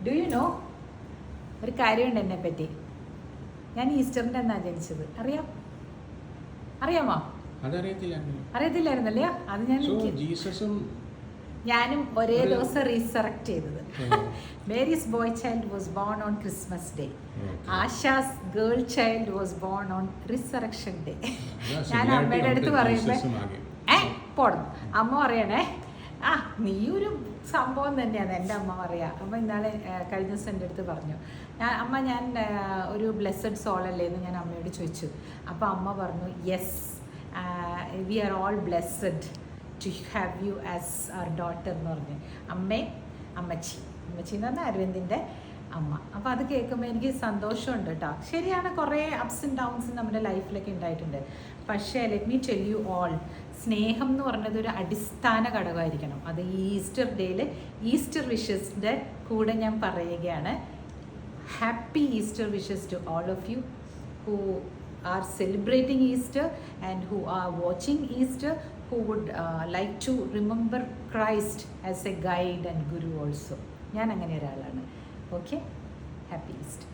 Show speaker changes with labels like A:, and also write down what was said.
A: Do you know ഒരു കാര്യമുണ്ട് എന്നെ പറ്റി. ഞാൻ ഈസ്റ്ററിൻ്റെ എന്നാണ് ജനിച്ചത്. അറിയാമോ? അറിയത്തില്ലായിരുന്നല്ലേ? അത് ഞാനും ഒരേ ദിവസം റീസറക്റ്റ് ചെയ്തത്. Mary's boy child was born on Christmas day. Asha's girl child was born on resurrection day. ഞാൻ അമ്മയുടെ അടുത്ത് പറയുമ്പോൾ പോടുന്നു. അമ്മ പറയണേ, നീ ഒരു സംഭവം തന്നെയാണ്. എൻ്റെ അമ്മ പറയാം. അമ്മ ഇന്നാളെ കഴിഞ്ഞ ദിവസം എൻ്റെ അടുത്ത് പറഞ്ഞു, ഞാൻ ഒരു ബ്ലെസ്സഡ് സോൾ അല്ലേ എന്ന് ഞാൻ അമ്മയോട് ചോദിച്ചു. അപ്പോൾ അമ്മ പറഞ്ഞു, yes, we are all blessed to have you as our daughter എന്ന് പറഞ്ഞു. അമ്മച്ചി എന്ന് പറഞ്ഞാൽ അരവിന്ദിൻ്റെ അമ്മ. അപ്പോൾ അത് കേൾക്കുമ്പോൾ എനിക്ക് സന്തോഷമുണ്ട് കേട്ടോ. ശരിയാണ്, കുറേ അപ്സ് ആൻഡ് ഡൗൺസ് നമ്മുടെ ലൈഫിലൊക്കെ ഉണ്ടായിട്ടുണ്ട്. പക്ഷേ let me tell you all, സ്നേഹം എന്ന് പറഞ്ഞത് ഒരു അടിസ്ഥാന ഘടകമായിരിക്കണം. അത് ഈസ്റ്റർ ഡേയിൽ ഈസ്റ്റർ വിഷസിൻ്റെ കൂടെ ഞാൻ പറയുകയാണ്. Happy Easter wishes to all of you who are celebrating Easter and who are watching Easter, who would like to remember Christ as a guide and guru also. ഞാൻ അങ്ങനെ ഒരാളാണ്. Okay, happy Easter.